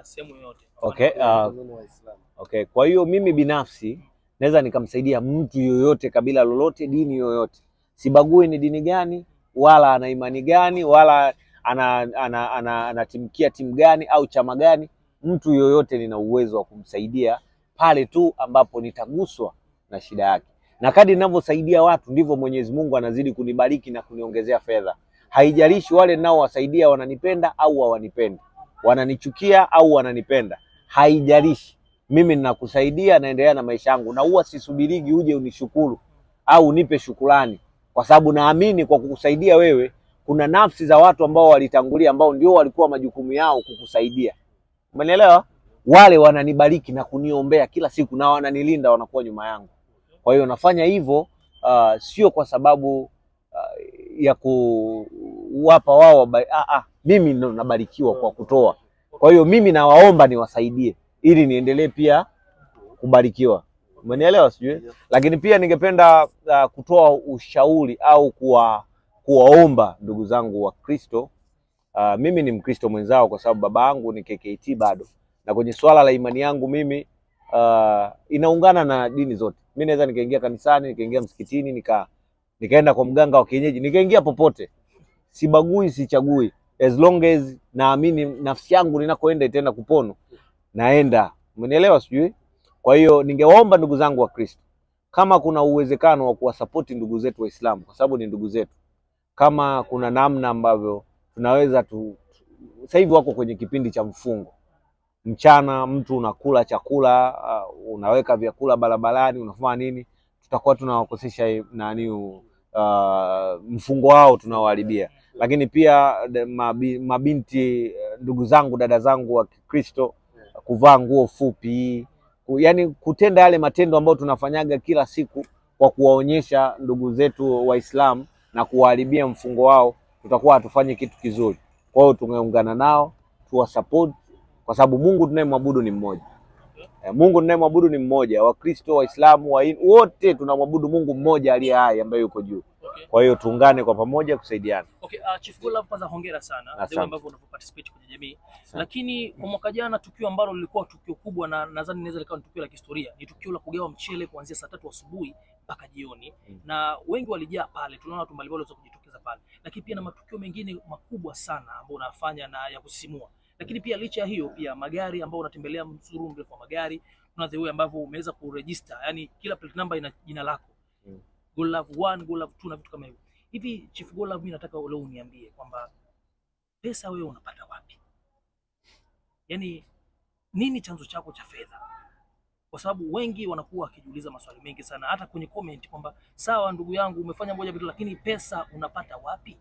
sehemu yote. Okay, kwa hiyo mimi binafsi naweza nikamsaidia mtu yoyote, kabila lolote, dini yoyote. Sibagui ni dini gani, wala ana imani gani, wala anatimkia timu gani au chama gani. Mtu yoyote nina uwezo wa kumsaidia pale tu ambapo nitaguswa na shida yake. Na kadri ninavyosaidia watu ndivyo Mwenyezi Mungu anazidi kunibariki na kuniongezea fedha. Haijalishi wale nao wasaidia wananipenda au hawanipendi, wananichukia au wananipenda, haijalishi. Mimi ninakusaidia, naendelea na maisha yangu, na huwa sisubirigi uje unishukuru au unipe shukrani, kwa sababu naamini kwa kukusaidia wewe kuna nafsi za watu ambao walitangulia, ambao ndio walikuwa majukumu yao kukusaidia. Umenielewa? Wale wananibariki na kuniombea kila siku na wananilinda, wanakuwa nyuma yangu. Kwa hiyo nafanya hivyo sio kwa sababu ya kuwapa wao, mimi ndo nabarikiwa kwa kutoa. Kwa hiyo mimi nawaomba niwasaidie ili niendelee pia kubarikiwa. Umenielewa sijui? Lakini pia ningependa kutoa ushauri au kuwaomba ndugu zangu wa Kristo. Mimi ni Mkristo mwenzao kwa sababu baba yangu ni KKT bado. Na kwenye swala la imani yangu mimi inaungana na dini zote. Mimi naweza nikaingia kanisani, nikaingia msikitini, nikaenda kwa mganga wa kienyeji, nikaingia popote. Sibagui, sichagui. As long as naamini nafsi yangu ninakoenda itaenda kupono, naenda. Umenielewa sijui? Kwa hiyo ningewaomba ndugu zangu wa Kristo, kama kuna uwezekano wa kuwasapoti ndugu zetu Waislamu, kwa sababu ni ndugu zetu, kama kuna namna ambavyo tunaweza sasa hivi wako kwenye kipindi cha mfungo. Mchana mtu unakula chakula, unaweka vyakula barabarani, unafanya nini? Tutakuwa tunawakosesha mfungo wao, tunawaharibia. Lakini pia mabinti ndugu zangu, dada zangu wa Kristo, kuvaa nguo fupi, yani kutenda yale matendo ambayo tunafanyaga kila siku kwa kuwaonyesha ndugu zetu Waislamu na kuwaharibia mfungo wao, tutakuwa hatufanye kitu kizuri. Kwa hiyo tungeungana nao, tuwasupport, kwa sababu Mungu tunayemwabudu ni mmoja. Mungu tunayemwabudu ni mmoja. Wakristo, Waislamu, wote tunamwabudu Mungu mmoja aliye hai ambaye yuko juu. Kwa hiyo tuungane kwa pamoja kusaidiana. Chief Godlove, kwanza hongera sana ndio ambavyo unapoparticipate kwenye jamii. Lakini kwa mwaka jana tukio ambalo lilikuwa tukio kubwa, na nadhani inaweza likawa tukio la kihistoria, ni tukio la kugawa mchele kuanzia saa 3 asubuhi mpaka jioni. Na wengi walijaa pale, tunaona watu mbalimbali waliweza kujitokeza pale. Lakini pia na matukio mengine makubwa sana ambayo unafanya na ya kusisimua. Lakini pia licha ya hiyo pia magari ambao unatembelea msururu mrefu wa magari, kuna the way ambavyo umeweza kuregister, yani kila plate number ina jina lako. Godlove 1, Godlove 2 na vitu kama hivyo. Hivi Chief Godlove, mimi nataka leo uniambie kwamba pesa wewe unapata wapi? Yaani nini chanzo chako cha fedha? Kwa sababu wengi wanakuwa wakijiuliza maswali mengi sana, hata kwenye comment kwamba sawa ndugu yangu umefanya moja vitu, lakini pesa unapata wapi?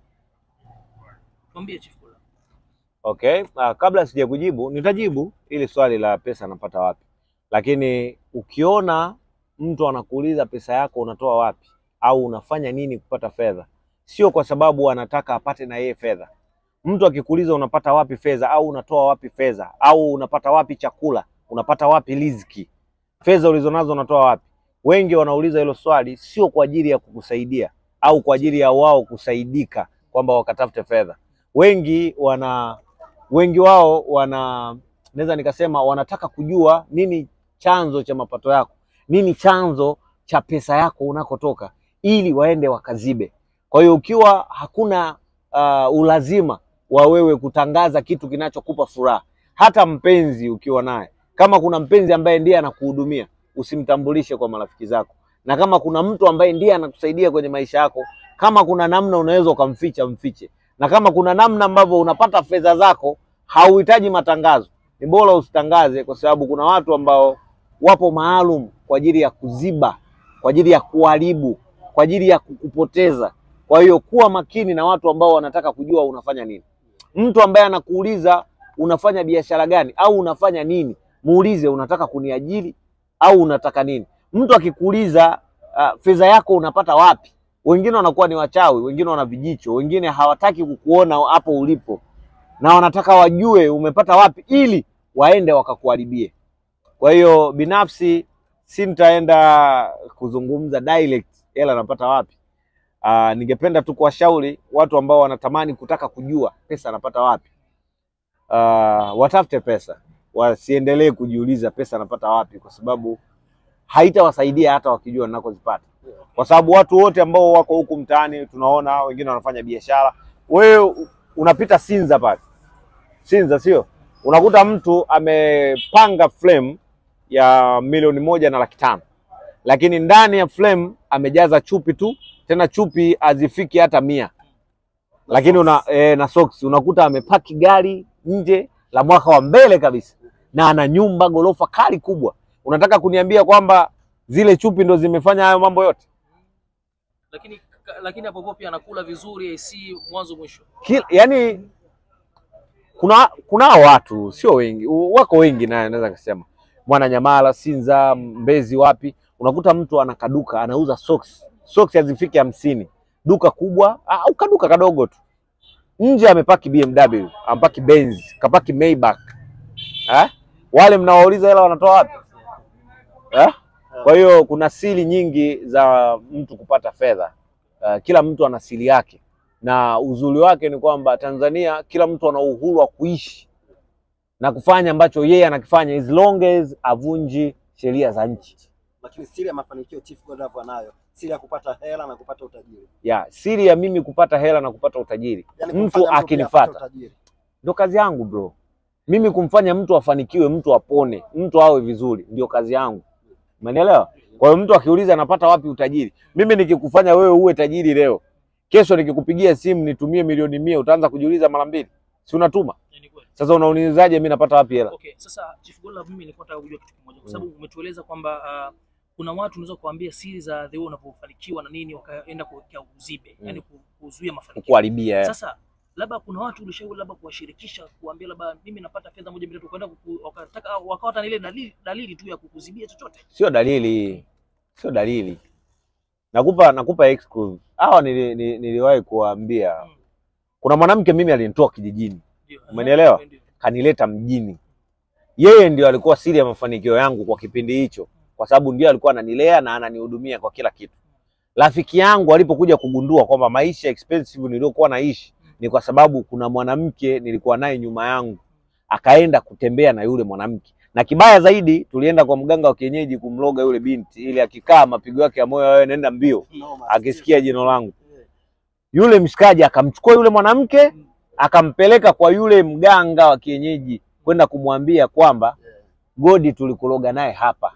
Tuambie Chief Godlove. Okay, kabla sija kujibu, nitajibu ili swali la pesa napata wapi. Lakini ukiona mtu anakuuliza pesa yako unatoa wapi au unafanya nini kupata fedha, sio kwa sababu anataka apate na yeye fedha. Mtu akikuuliza unapata wapi fedha au unatoa wapi fedha au unapata wapi chakula, unapata wapi riziki, fedha ulizonazo unatoa wapi, wengi wanauliza hilo swali sio kwa ajili ya kukusaidia au kwa ajili ya wao kusaidika kwamba wakatafute fedha. Wengi wao naweza nikasema wanataka kujua nini chanzo cha mapato yako, nini chanzo cha pesa yako unakotoka, ili waende wakazibe. Kwa hiyo ukiwa hakuna ulazima wa wewe kutangaza kitu kinachokupa furaha, hata mpenzi ukiwa naye, kama kuna mpenzi ambaye ndiye anakuhudumia, usimtambulishe kwa marafiki zako. Na kama kuna mtu ambaye ndiye anakusaidia kwenye maisha yako, kama kuna namna unaweza ukamficha, mfiche. Na kama kuna namna ambavyo unapata fedha zako hauhitaji matangazo, ni bora usitangaze, kwa sababu kuna watu ambao wapo maalum kwa ajili ya kuziba, kwa ajili ya kuharibu, kwa ajili ya kukupoteza. Kwa hiyo kuwa makini na watu ambao wanataka kujua unafanya nini. Mtu ambaye anakuuliza unafanya biashara gani au unafanya nini, muulize unataka kuniajiri au unataka nini. Mtu akikuuliza fedha yako unapata wapi, wengine wanakuwa ni wachawi, wengine wana vijicho, wengine hawataki kukuona hapo ulipo, na wanataka wajue umepata wapi ili waende wakakuharibie. Kwa hiyo binafsi nitaenda kuzungumza direct hela napata wapi. Ningependa tu kuwashauri watu ambao wanatamani kutaka kujua pesa napata wapi, watafute pesa. wasiendelee kujiuliza pesa napata wapi, kwa sababu haitawasaidia hata wakijua ninakozipata. Kwa sababu watu wote ambao wako huku mtaani tunaona wengine wanafanya biashara. Wewe unapita Sinza pale. Sinza sio? Unakuta mtu amepanga frame ya 1,500,000, lakini ndani ya frame amejaza chupi tu, tena chupi hazifiki hata 100. Lakini na socks unakuta amepaki gari nje la mwaka wa mbele kabisa, na ana nyumba gorofa kali kubwa. Unataka kuniambia kwamba zile chupi ndo zimefanya hayo mambo yote? Lakini hapo pia anakula vizuri AC mwanzo mwisho. Yaani kuna watu sio wengi, wako wengi na naweza kusema Mwananyamala, Sinza, Mbezi, wapi, unakuta mtu anakaduka anauza socks. Socks hazifiki 50. Duka kubwa au kaduka kadogo tu. Nje amepaki BMW, amepaki Benz, kapaki Maybach. Wale mnaouliza hela wanatoa wapi? Kwa hiyo kuna siri nyingi za mtu kupata fedha. Kila mtu ana siri yake. Na uzuri wake ni kwamba Tanzania kila mtu ana uhuru wa kuishi na kufanya ambacho yeye anakifanya, as long as avunji sheria za nchi. Lakini siri ya mafanikio Chief Godlove anayo, siri ya kupata hela na kupata utajiri. Siri ya mimi kupata hela na kupata utajiri. Yani mtu akinifuata. Ndio kazi yangu bro. Mimi kumfanya mtu afanikiwe, mtu apone, mtu awe vizuri ndio kazi yangu. Umeelewa? Kwa hiyo mtu akiuliza anapata wapi utajiri? Mimi nikikufanya wewe uwe tajiri leo, kesho nikikupigia simu nitumie milioni 100, utaanza kujiuliza mara mbili. Si unatuma? Sasa unaunizaje mimi napata wapi hela? Okay, sasa Chief Godlove, mimi nilikuwa nataka kujua kitu kimoja, kwa sababu umetueleza kwamba kuna watu unaweza kuambia siri za the way unapofanikiwa na nini wakaenda kuwekea uzibe, yani kuzuia mafanikio, kuharibia. Sasa labda kuna watu ulishauri labda kuwashirikisha, kuambia labda mimi napata fedha 1 2 3 kwenda wakataka wakawata ile dalili tu ya kukuzibia chochote? Sio dalili. Sio dalili. Nakupa exclusive. Hawa niliwahi kuambia. Kuna mwanamke mimi alinitoa kijijini. Umenielewa? Kanileta mjini. Yeye ndio alikuwa siri ya mafanikio yangu kwa kipindi hicho, kwa sababu ndio alikuwa ananilea na ananihudumia kwa kila kitu. Rafiki yangu alipokuja kugundua kwamba maisha expensive niliokuwa naishi ni kwa sababu kuna mwanamke nilikuwa naye nyuma yangu, akaenda kutembea na yule mwanamke. Na kibaya zaidi tulienda kwa mganga wa kienyeji kumloga yule binti ili akikaa mapigo yake ya moyo yawe nenda mbio akisikia jino langu. Yule mshikaji akamchukua yule mwanamke akampeleka kwa yule mganga wa kienyeji kwenda kumwambia kwamba Godi tulikuloga naye hapa.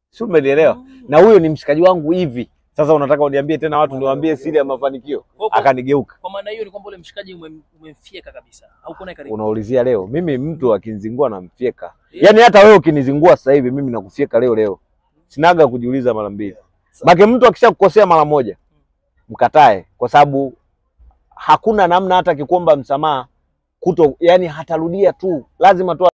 Si umeelewa? Na huyo ni mshikaji wangu hivi. Sasa unataka uniambie tena watu niwaambie siri ya mafanikio? Akanigeuka. Kwa maana hiyo ni kwamba ule mshikaji umemfieka kabisa. Hauko naye karibu. Unaulizia leo. Mimi mtu akinizingua na mfieka. Yaani hata wewe ukinizingua sasa hivi mimi nakufieka leo. Sinaga kujiuliza mara mbili. Maki mtu akishakukosea mara moja mkatae, kwa sababu hakuna namna hata akikuomba msamaha yani hatarudia tu, lazima tu